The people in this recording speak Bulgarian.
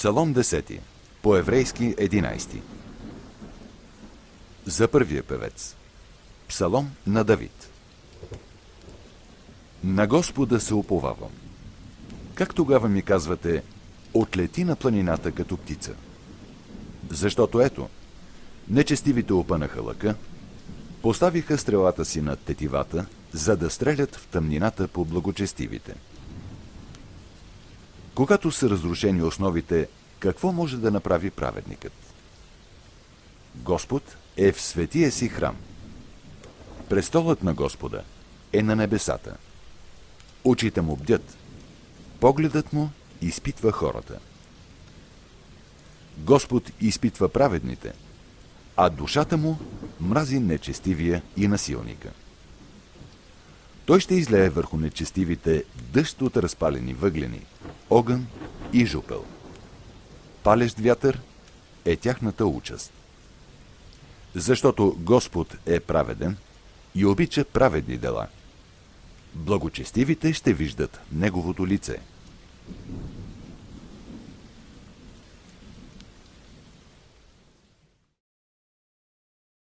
Псалом 10, по-еврейски 11. За първия певец. Псалом на Давид. На Господа се уповавам. Как тогава ми казвате, отлети на планината като птица? Защото ето, нечестивите опънаха лъка, поставиха стрелата си над тетивата, за да стрелят в тъмнината по благочестивите. Когато са разрушени основите, какво може да направи праведникът? Господ е в светия си храм. Престолът на Господа е на небесата. Очите му бдят, погледът му изпитва хората. Господ изпитва праведните, а душата му мрази нечестивия и насилника. Той ще излее върху нечестивите дъжд от разпалени въглени, огън и жупел. Палещ вятър е тяхната участ. Защото Господ е праведен и обича праведни дела. Благочестивите ще виждат Неговото лице.